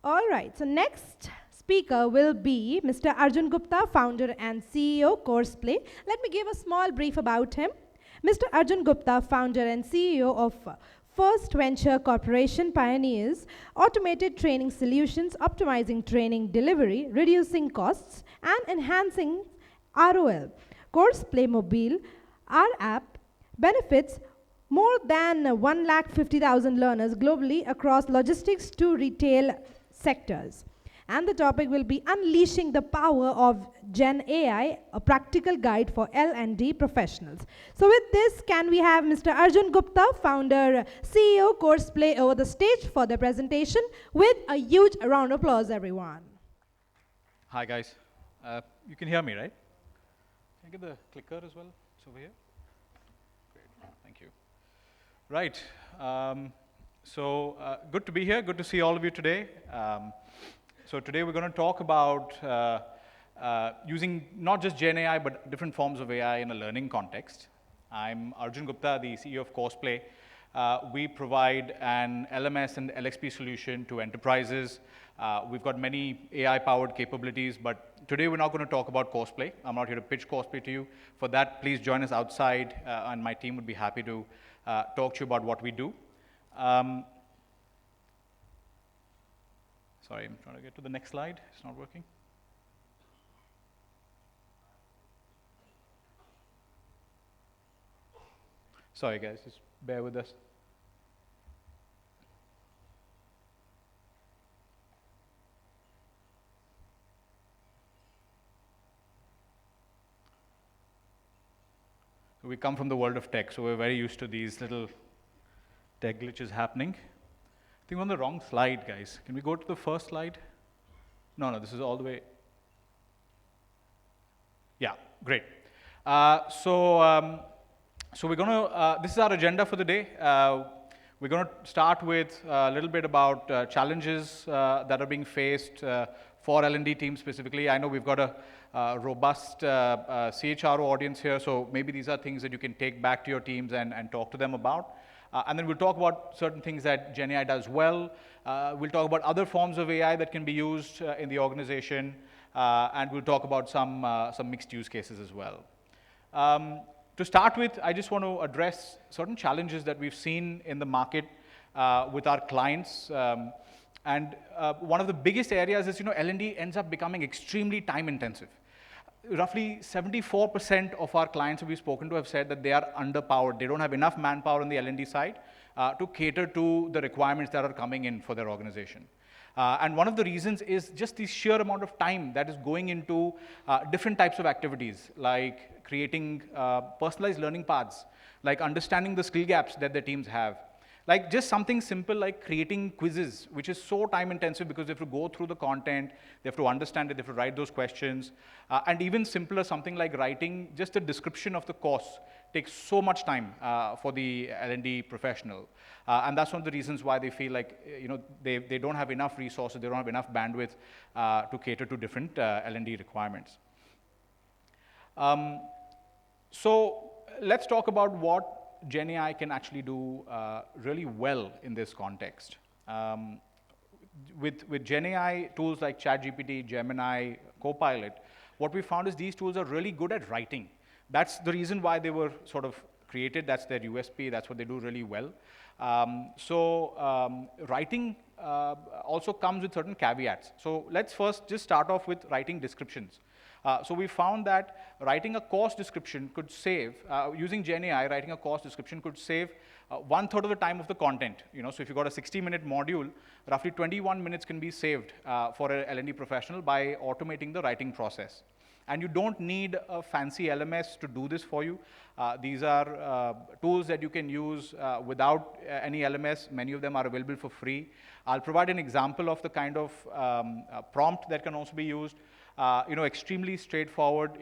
All right, so next speaker will be Mr. Arjun Gupta, founder and CEO, Courseplay. Let me give a small brief about him. Mr. Arjun Gupta, founder and CEO of First Venture Corporation, pioneers automated training solutions, optimizing training delivery, reducing costs, and enhancing ROL. Courseplay Mobile, our app, benefits more than 150,000 learners globally across logistics to retail sectors. And the topic will be Unleashing the Power of GenAI, a practical guide for L&D professionals. So with this, can we have Mr. Arjun Gupta, founder, CEO, Courseplay, over the stage for the presentation with a huge round of applause, everyone. Hi, guys. You can hear me, right? Can I get the clicker as well? It's over here. Great. Thank you. Right. Good to be here. Good to see all of you today. So today we're going to talk about using not just GenAI, but different forms of AI in a learning context. I'm Arjun Gupta, the CEO of Courseplay. We provide an LMS and LXP solution to enterprises. We've got many AI-powered capabilities, but today we're not going to talk about Courseplay. I'm not here to pitch Courseplay to you. For that, please join us outside, and my team would be happy to talk to you about what we do. Sorry, I'm trying to get to the next slide. It's not working. Sorry, guys, just bear with us. We come from the world of tech, so we're very used to these little tech glitches happening. I think we're on the wrong slide, guys. Can we go to the first slide? No, this is all the way. Yeah, great. So we're going to, this is our agenda for the day. We're going to start with a little bit about challenges that are being faced for L&D teams specifically. I know we've got a robust CHRO audience here, so maybe these are things that you can take back to your teams and talk to them about. And then we'll talk about certain things that GenAI does well. We'll talk about other forms of AI that can be used in the organization, and we'll talk about some mixed use cases as well. To start with, I just want to address certain challenges that we've seen in the market with our clients. And one of the biggest areas is, L&D ends up becoming extremely time intensive. Roughly 74% of our clients who we've spoken to have said that they are underpowered. They don't have enough manpower on the L&D side to cater to the requirements that are coming in for their organization. And one of the reasons is just the sheer amount of time that is going into different types of activities, like creating personalized learning paths, like understanding the skill gaps that the teams have. Like just something simple like creating quizzes, which is so time intensive because they have to go through the content, they have to understand it, they have to write those questions. And even simpler, something like writing just a description of the course takes so much time for the L&D professional. And that's one of the reasons why they feel like they don't have enough resources, they don't have enough bandwidth to cater to different L&D requirements. So let's talk about what GenAI can actually do really well in this context. With GenAI tools like ChatGPT, Gemini, Copilot, what we found is these tools are really good at writing. That's the reason why they were sort of created. That's their USP. That's what they do really well. Writing also comes with certain caveats. So let's first just start off with writing descriptions. So we found that writing a course description could save, using GenAI, writing a course description could save 1/3 of the time of the content. So if you've got a 60-minute module, roughly 21 minutes can be saved for an L&D professional by automating the writing process. And you don't need a fancy LMS to do this for you. These are tools that you can use without any LMS. Many of them are available for free. I'll provide an example of the kind of prompt that can also be used. Extremely straightforward,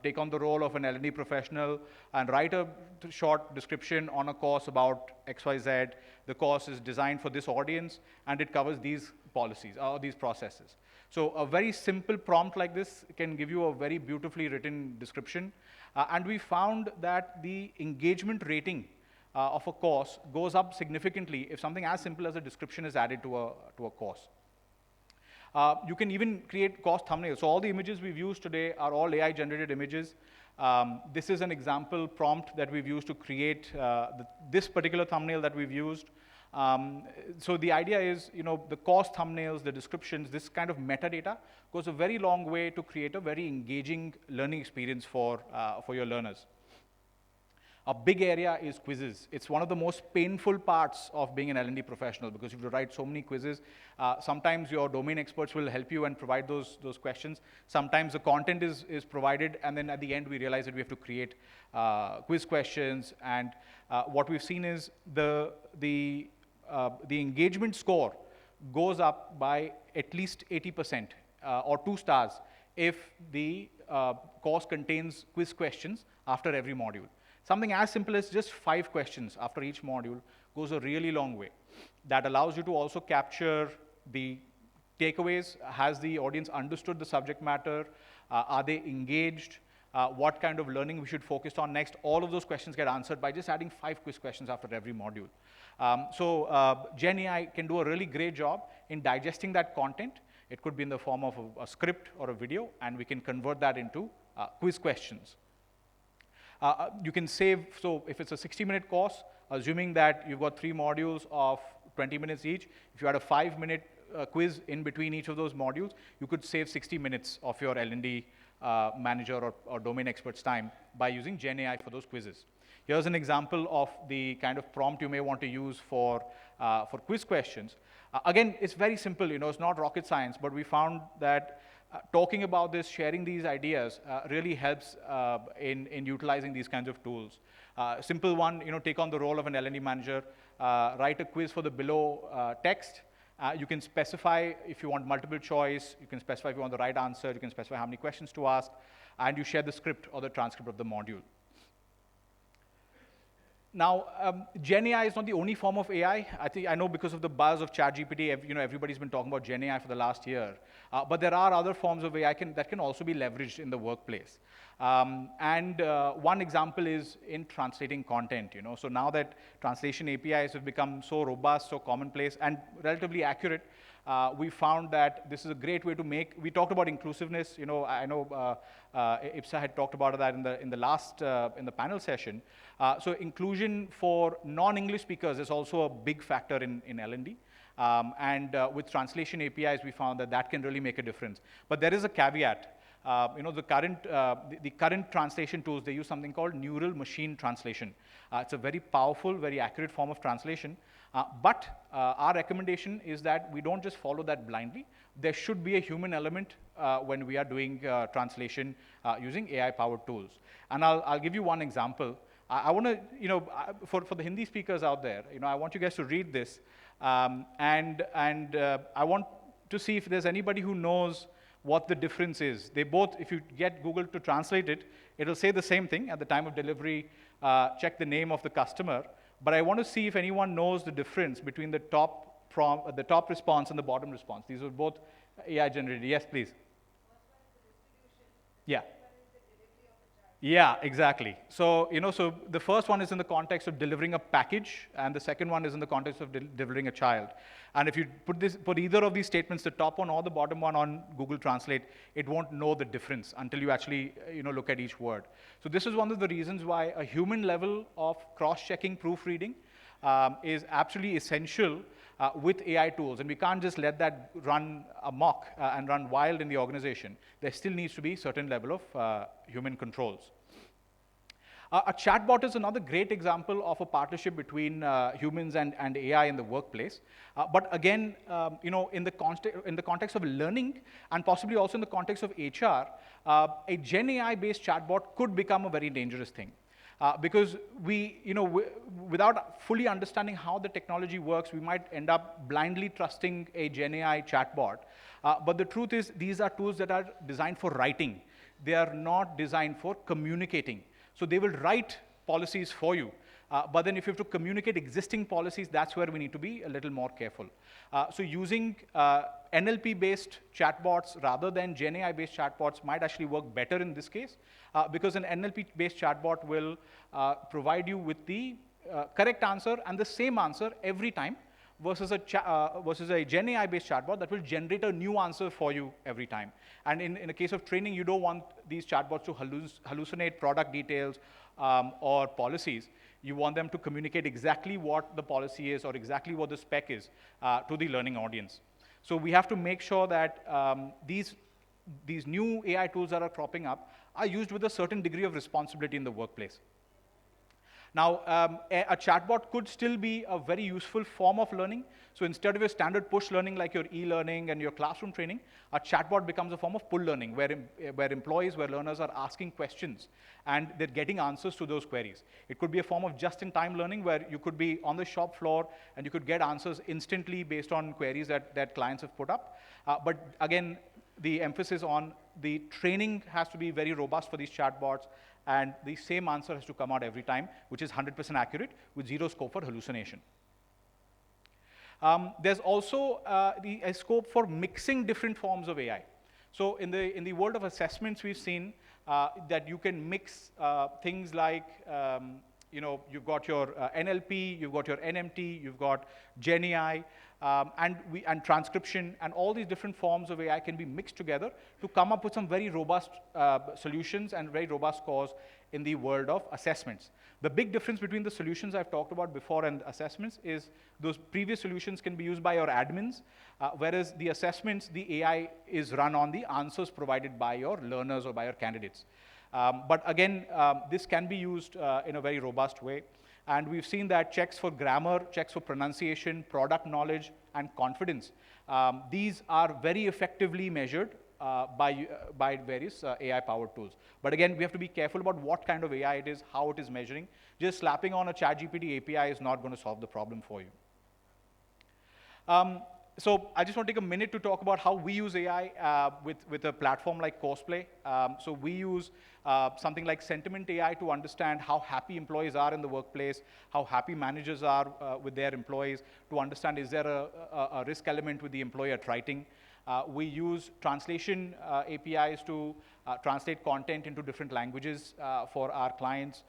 take on the role of an L&D professional and write a short description on a course about XYZ. The course is designed for this audience, and it covers these policies or these processes. So a very simple prompt like this can give you a very beautifully written description. And we found that the engagement rating of a course goes up significantly if something as simple as a description is added to a course. You can even create course thumbnails. So all the images we've used today are all AI-generated images. This is an example prompt that we've used to create this particular thumbnail that we've used. So the idea is, the course thumbnails, the descriptions, this kind of metadata goes a very long way to create a very engaging learning experience for your learners. A big area is quizzes. It's one of the most painful parts of being an L&D professional because you have to write so many quizzes. Sometimes your domain experts will help you and provide those questions. Sometimes the content is provided, and then at the end we realize that we have to create quiz questions. And what we've seen is the engagement score goes up by at least 80% or 2 stars if the course contains quiz questions after every module. Something as simple as just 5 questions after each module goes a really long way. That allows you to also capture the takeaways. Has the audience understood the subject matter? Are they engaged? What kind of learning we should focus on next? All of those questions get answered by just adding 5 quiz questions after every module. So GenAI can do a really great job in digesting that content. It could be in the form of a script or a video, and we can convert that into quiz questions. You can save, so if it's a 60-minute course, assuming that you've got 3 modules of 20 minutes each, if you had a 5-minute quiz in between each of those modules, you could save 60 minutes of your L&D manager or domain expert's time by using GenAI for those quizzes. Here's an example of the kind of prompt you may want to use for quiz questions. Again, it's very simple, it's not rocket science, but we found that talking about this, sharing these ideas really helps in utilizing these kinds of tools. Simple one, take on the role of an L&D manager, write a quiz for the below text. You can specify if you want multiple choice, you can specify if you want the right answer, you can specify how many questions to ask, and you share the script or the transcript of the module. Now, GenAI is not the only form of AI. I know because of the buzz of ChatGPT, everybody's been talking about GenAI for the last year. But there are other forms of AI that can also be leveraged in the workplace. One example is in translating content. So now that translation APIs have become so robust, so commonplace, and relatively accurate, we found that this is a great way to we talked about inclusiveness. I know IPSA had talked about that in the panel session. So inclusion for non-English speakers is also a big factor in L&D. With translation APIs, we found that can really make a difference. But there is a caveat. The current translation tools, they use something called neural machine translation. It's a very powerful, very accurate form of translation. But our recommendation is that we don't just follow that blindly. There should be a human element when we are doing translation using AI-powered tools. And I'll give you one example. I want to, for the Hindi speakers out there, I want you guys to read this. I want to see if there's anybody who knows what the difference is. They both, if you get Google to translate it, it'll say the same thing at the time of delivery, check the name of the customer. But I want to see if anyone knows the difference between the top response and the bottom response. These are both AI generated. Yes, please. Yeah. Yeah, exactly. So, so the first one is in the context of delivering a package, and the second one is in the context of delivering a child. And if you put either of these statements, the top one or the bottom one on Google Translate, it won't know the difference until you actually, look at each word. So this is one of the reasons why a human level of cross-checking proofreading is absolutely essential with AI tools. And we can't just let that run amok and run wild in the organization. There still needs to be a certain level of human controls. A chatbot is another great example of a partnership between humans and AI in the workplace. But again, in the context of learning and possibly also in the context of HR, a Gen AI-based chatbot could become a very dangerous thing. Because without fully understanding how the technology works, we might end up blindly trusting a Gen AI chatbot. But the truth is, these are tools that are designed for writing. They are not designed for communicating. So they will write policies for you. But then if you have to communicate existing policies, that's where we need to be a little more careful. So using NLP-based chatbots rather than Gen AI-based chatbots might actually work better in this case, because an NLP-based chatbot will provide you with the correct answer and the same answer every time, versus a Gen AI-based chatbot that will generate a new answer for you every time. And in a case of training, you don't want these chatbots to hallucinate product details or policies. You want them to communicate exactly what the policy is or exactly what the spec is to the learning audience. So we have to make sure that these new AI tools that are cropping up are used with a certain degree of responsibility in the workplace. Now, a chatbot could still be a very useful form of learning. So instead of your standard push learning like your e-learning and your classroom training, a chatbot becomes a form of pull learning where learners are asking questions and they're getting answers to those queries. It could be a form of just-in-time learning where you could be on the shop floor and you could get answers instantly based on queries that clients have put up. But again, the emphasis on the training has to be very robust for these chatbots, and the same answer has to come out every time, which is 100% accurate with zero scope for hallucination. There's also a scope for mixing different forms of AI. So in the world of assessments, we've seen that you can mix things like, you've got your NLP, you've got your NMT, you've got GenAI, and transcription, and all these different forms of AI can be mixed together to come up with some very robust solutions and very robust scores in the world of assessments. The big difference between the solutions I've talked about before and assessments is those previous solutions can be used by your admins, whereas the assessments, the AI is run on the answers provided by your learners or by your candidates. But again, this can be used in a very robust way. And we've seen that checks for grammar, checks for pronunciation, product knowledge, and confidence, these are very effectively measured by various AI-powered tools. But again, we have to be careful about what kind of AI it is, how it is measuring. Just slapping on a ChatGPT API is not going to solve the problem for you. So I just want to take a minute to talk about how we use AI with a platform like Courseplay. So we use something like sentiment AI to understand how happy employees are in the workplace, how happy managers are with their employees, to understand is there a risk element with the employee at writing. We use translation APIs to translate content into different languages for our clients.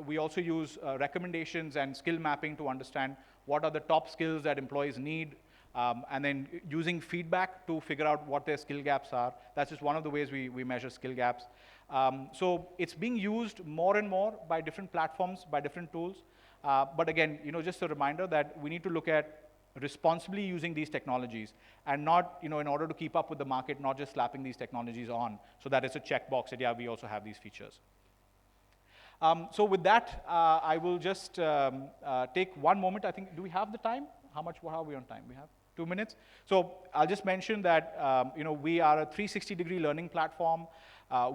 We also use recommendations and skill mapping to understand what are the top skills that employees need, and then using feedback to figure out what their skill gaps are. That's just one of the ways we measure skill gaps. So it's being used more and more by different platforms, by different tools. But again, just a reminder that we need to look at responsibly using these technologies and not, in order to keep up with the market, not just slapping these technologies on so that it's a checkbox that, yeah, we also have these features. So with that, I will just take one moment. I think, do we have the time? How are we on time? We have 2 minutes. So I'll just mention that we are a 360-degree learning platform.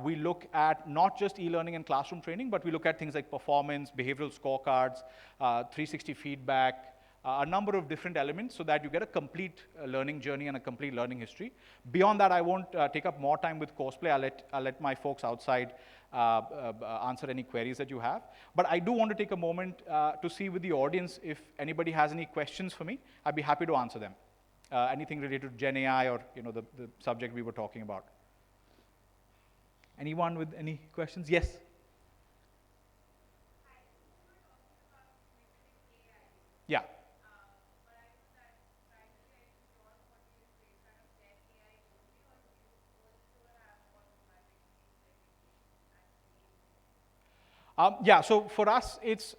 We look at not just e-learning and classroom training, but we look at things like performance, behavioral scorecards, 360 feedback, a number of different elements so that you get a complete learning journey and a complete learning history. Beyond that, I won't take up more time with Courseplay. I'll let my folks outside answer any queries that you have. But I do want to take a moment to see with the audience if anybody has any questions for me. I'd be happy to answer them. Anything related to Gen AI or the subject we were talking about. Anyone with any questions? Yes. Yeah. Yeah, so for us, it's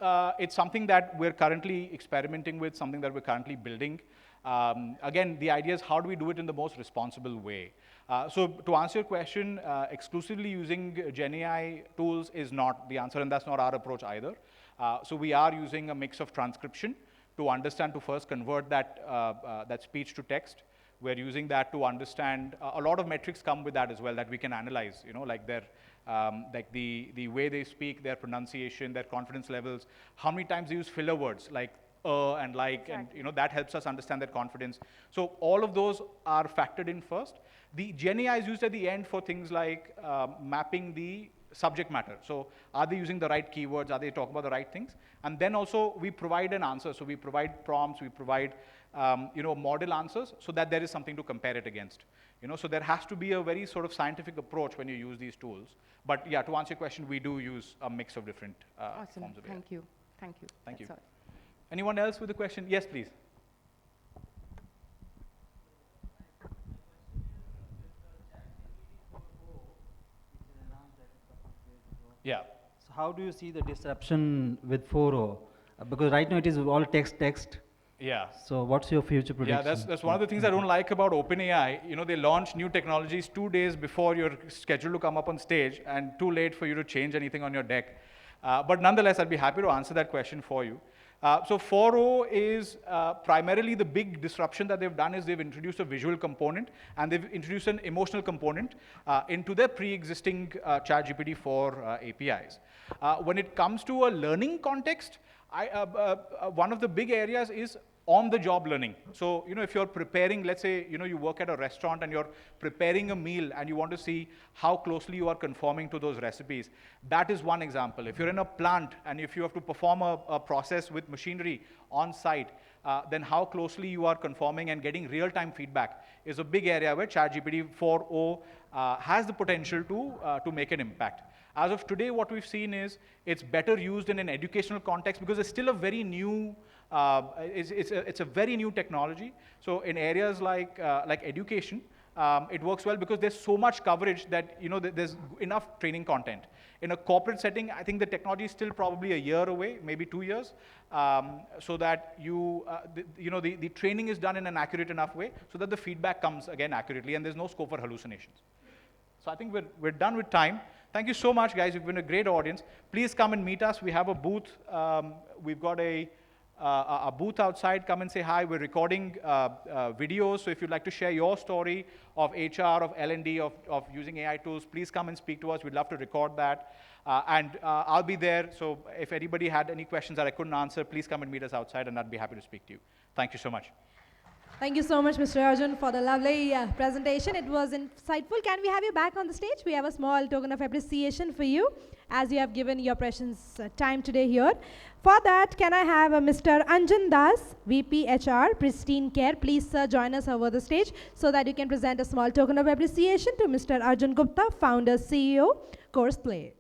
something that we're currently experimenting with, something that we're currently building. Again, the idea is how do we do it in the most responsible way? So to answer your question, exclusively using GenAI tools is not the answer, and that's not our approach either. So we are using a mix of transcription to understand, to first convert that speech to text. We're using that to understand, a lot of metrics come with that as well that we can analyze, like the way they speak, their pronunciation, their confidence levels, how many times they use filler words like and like, exactly. And that helps us understand their confidence. So all of those are factored in first. The GenAI is used at the end for things like mapping the subject matter. So are they using the right keywords? Are they talking about the right things? And then also we provide an answer. So we provide prompts, we provide model answers so that there is something to compare it against. So there has to be a very sort of scientific approach when you use these tools. But yeah, to answer your question, we do use a mix of different awesome. forms of AI. Thank you. Thank you. Thank you. That's all. Anyone else with a question? Yes, please. Yeah. So how do you see the disruption with 4.0? Because right now it is all text. Yeah. So what's your future prediction? Yeah, that's one of the things I don't like about OpenAI. You know, they launch new technologies 2 days before you're scheduled to come up on stage, and too late for you to change anything on your deck. But nonetheless, I'd be happy to answer that question for you. So 4.0 is primarily the big disruption that they've done is they've introduced a visual component and they've introduced an emotional component into their pre-existing ChatGPT 4 APIs. When it comes to a learning context, one of the big areas is on-the-job learning. So, you know, if you're preparing, let's say, you know, you work at a restaurant and you're preparing a meal and you want to see how closely you are conforming to those recipes, that is one example. If you're in a plant and if you have to perform a process with machinery on site, then how closely you are conforming and getting real-time feedback is a big area where ChatGPT 4.0 has the potential to make an impact. As of today, what we've seen is it's better used in an educational context because it's still a very new, it's a very new technology. So in areas like education, it works well because there's so much coverage that, you know, there's enough training content. In a corporate setting, I think the technology is still probably a year away, maybe 2 years, so that the training is done in an accurate enough way so that the feedback comes again accurately and there's no scope for hallucinations. So I think we're done with time. Thank you so much, guys. You've been a great audience. Please come and meet us. We have a booth. We've got a booth outside. Come and say hi. We're recording videos. So if you'd like to share your story of HR, of L&D, of using AI tools, please come and speak to us. We'd love to record that. And I'll be there. So if anybody had any questions that I couldn't answer, please come and meet us outside, and I'd be happy to speak to you. Thank you so much. Thank you so much, Mr. Arjun, for the lovely presentation. It was insightful. Can we have you back on the stage? We have a small token of appreciation for you, as you have given your precious time today here. For that, can I have Mr. Anjan Das, VP HR, Pristine Care. Please, sir, join us over the stage so that you can present a small token of appreciation to Mr. Arjun Gupta, founder, CEO, Courseplay.